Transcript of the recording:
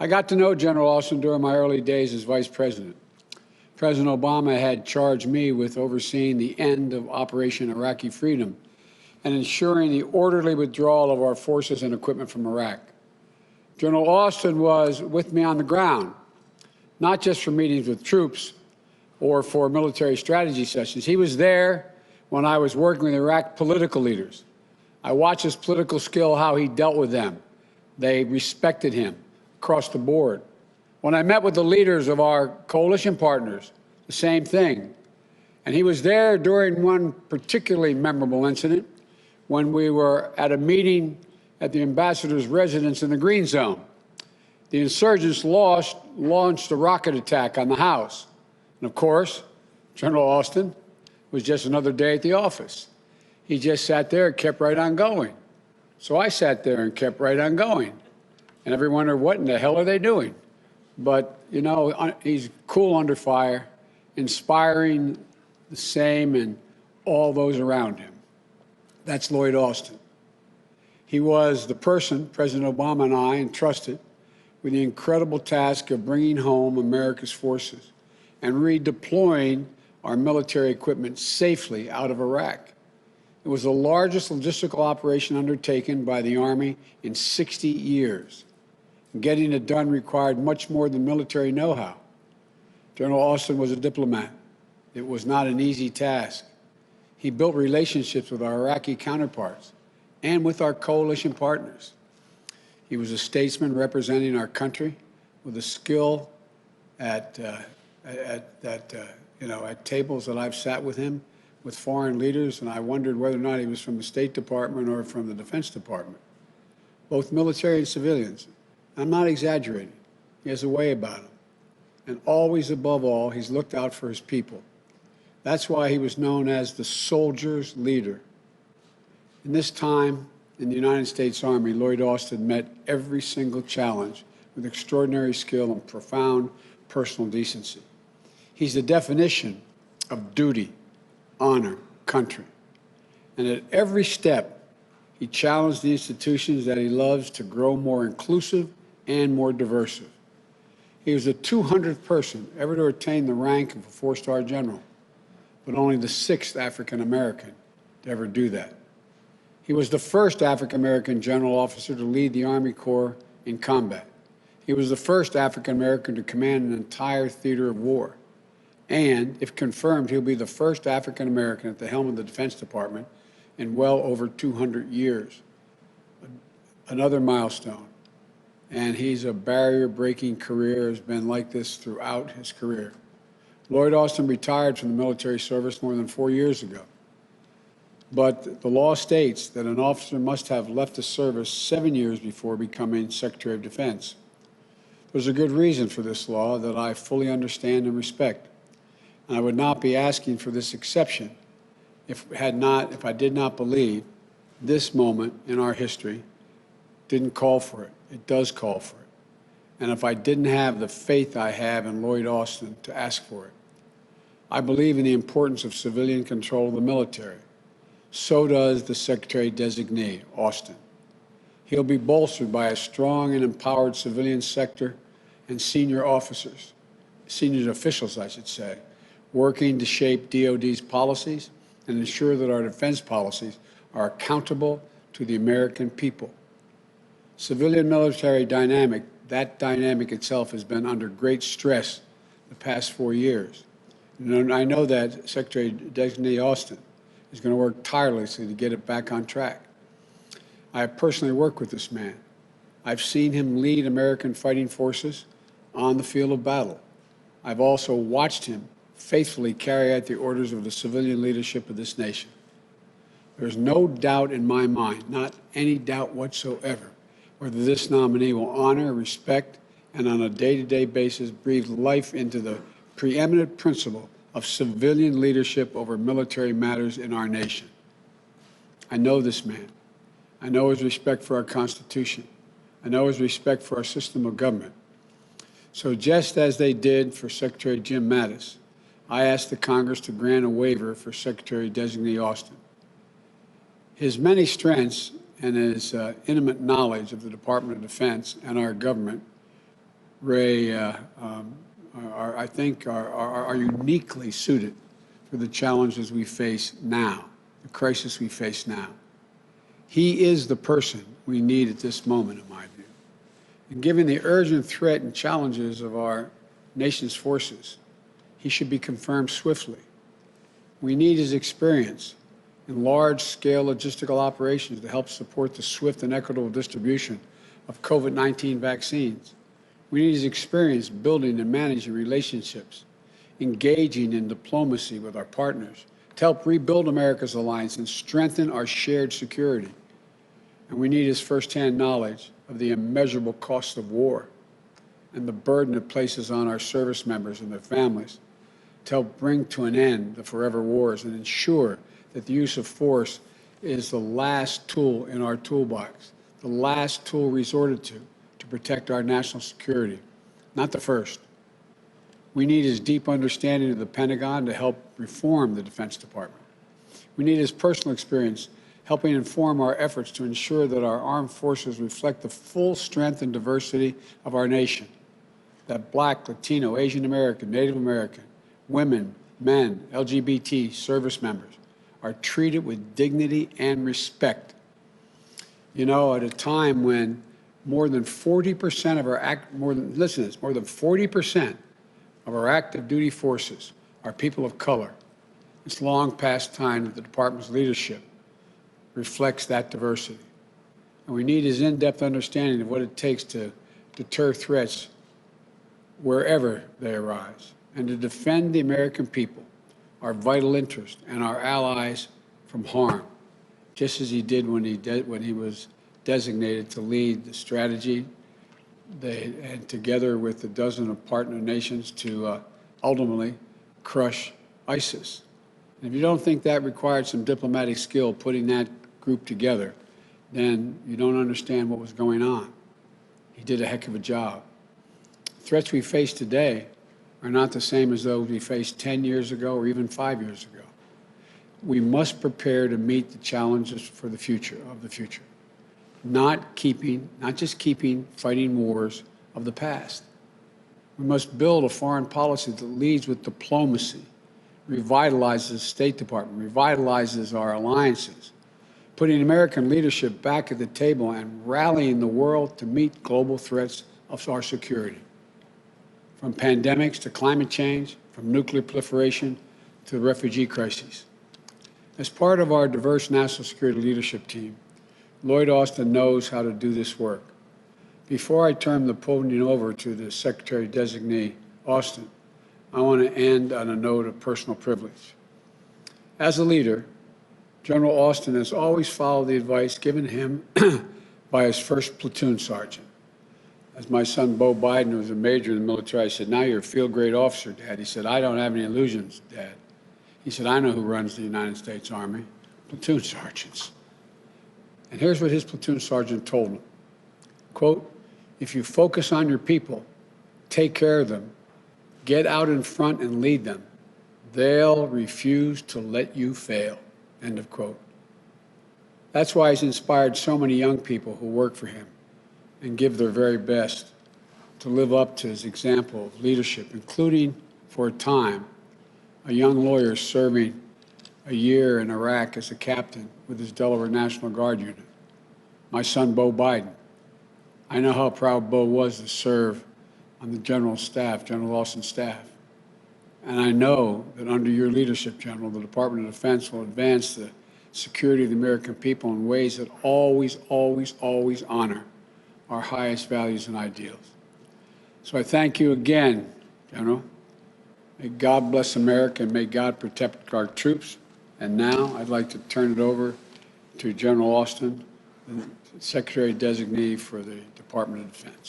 I got to know General Austin during my early days as Vice President. President Obama had charged me with overseeing the end of Operation Iraqi Freedom and ensuring the orderly withdrawal of our forces and equipment from Iraq. General Austin was with me on the ground, not just for meetings with troops or for military strategy sessions. He was there when I was working with Iraq political leaders. I watched his political skill, how he dealt with them. They respected him across the board. When I met with the leaders of our coalition partners, the same thing. And he was there during one particularly memorable incident when we were at a meeting at the ambassador's residence in the Green Zone. The insurgents launched a rocket attack on the house. And of course, General Austin was just another day at the office. He just sat there and kept right on going. So I sat there and kept right on going. And everyone wondered, what in the hell are they doing? But, you know, he's cool under fire, inspiring the same and all those around him. That's Lloyd Austin. He was the person President Obama and I entrusted with the incredible task of bringing home America's forces and redeploying our military equipment safely out of Iraq. It was the largest logistical operation undertaken by the Army in 60 years. Getting it done required much more than military know-how. General Austin was a diplomat. It was not an easy task. He built relationships with our Iraqi counterparts and with our coalition partners. He was a statesman representing our country with a skill at tables that I've sat with him, with foreign leaders, and I wondered whether or not he was from the State Department or from the Defense Department, both military and civilians. I'm not exaggerating. He has a way about him. And always, above all, he's looked out for his people. That's why he was known as the soldier's leader. In this time in the United States Army, Lloyd Austin met every single challenge with extraordinary skill and profound personal decency. He's the definition of duty, honor, country. And at every step, he challenged the institutions that he loves to grow more inclusive and more diverse. He was the 200th person ever to attain the rank of a four-star general, but only the 6th African-American to ever do that. He was the first African-American general officer to lead the Army Corps in combat. He was the first African-American to command an entire theater of war. And, if confirmed, he'll be the first African-American at the helm of the Defense Department in well over 200 years. Another milestone. And he's a barrier-breaking career, has been like this throughout his career. Lloyd Austin retired from the military service more than 4 years ago. But the law states that an officer must have left the service 7 years before becoming Secretary of Defense. There's a good reason for this law that I fully understand and respect. And I would not be asking for this exception if I did not believe this moment in our history didn't call for it. It does call for it. And if I didn't have the faith I have in Lloyd Austin to ask for it. I believe in the importance of civilian control of the military. So does the Secretary-designee, Austin. He'll be bolstered by a strong and empowered civilian sector and senior officers, senior officials, I should say, working to shape DOD's policies and ensure that our defense policies are accountable to the American people. Civilian-military dynamic, that dynamic itself has been under great stress the past 4 years. And I know that Secretary-designee Austin is going to work tirelessly to get it back on track. I have personally worked with this man. I've seen him lead American fighting forces on the field of battle. I've also watched him faithfully carry out the orders of the civilian leadership of this nation. There's no doubt in my mind, not any doubt whatsoever, whether this nominee will honor, respect, and on a day-to-day basis breathe life into the preeminent principle of civilian leadership over military matters in our nation. I know this man. I know his respect for our Constitution. I know his respect for our system of government. So just as they did for Secretary Jim Mattis, I asked the Congress to grant a waiver for Secretary-designee Austin. His many strengths and his intimate knowledge of the Department of Defense and our government Ray, I think, are uniquely suited for the challenges we face now, the crisis we face now. He is the person we need at this moment, in my view. And given the urgent threat and challenges of our nation's forces, he should be confirmed swiftly. We need his experience in large-scale logistical operations to help support the swift and equitable distribution of COVID-19 vaccines. We need his experience building and managing relationships, engaging in diplomacy with our partners to help rebuild America's alliance and strengthen our shared security. And we need his firsthand knowledge of the immeasurable costs of war and the burden it places on our service members and their families to help bring to an end the forever wars and ensure that the use of force is the last tool in our toolbox, the last tool resorted to protect our national security, not the first. We need his deep understanding of the Pentagon to help reform the Defense Department. We need his personal experience helping inform our efforts to ensure that our armed forces reflect the full strength and diversity of our nation, that Black, Latino, Asian American, Native American, women, men, LGBT service members are treated with dignity and respect. You know, at a time when more than 40% of our more than 40% of our active duty forces are people of color. It's long past time that the department's leadership reflects that diversity. And we need his in-depth understanding of what it takes to deter threats wherever they arise and to defend the American people, our vital interest, and our allies from harm, just as he did when he was designated to lead the strategy and together with a dozen of partner nations to ultimately crush ISIS. And if you don't think that required some diplomatic skill putting that group together, then you don't understand what was going on. He did a heck of a job. The threats we face today are not the same as those we faced 10 years ago or even 5 years ago. We must prepare to meet the challenges for the future, not just keeping fighting wars of the past. We must build a foreign policy that leads with diplomacy, revitalizes the State Department, revitalizes our alliances, putting American leadership back at the table and rallying the world to meet global threats of our security. From pandemics to climate change, from nuclear proliferation to the refugee crises. As part of our diverse national security leadership team, Lloyd Austin knows how to do this work. Before I turn the podium over to the Secretary-designee, Austin, I want to end on a note of personal privilege. As a leader, General Austin has always followed the advice given him by his first platoon sergeant. As my son, Bo Biden, who was a major in the military, I said, "Now you're a field-grade officer, Dad." He said, "I don't have any illusions, Dad." He said, "I know who runs the United States Army, platoon sergeants." And here's what his platoon sergeant told him, quote, "If you focus on your people, take care of them, get out in front and lead them, they'll refuse to let you fail," end of quote. That's why he's inspired so many young people who work for him and give their very best to live up to his example of leadership, including, for a time, a young lawyer serving a year in Iraq as a captain with his Delaware National Guard unit. My son, Bo Biden. I know how proud Bo was to serve on the General Austin's staff. And I know that under your leadership, General, the Department of Defense will advance the security of the American people in ways that always, always, always honor our highest values and ideals. So I thank you again, General. May God bless America and may God protect our troops. And now I'd like to turn it over to General Austin, the Secretary-designee for the Department of Defense.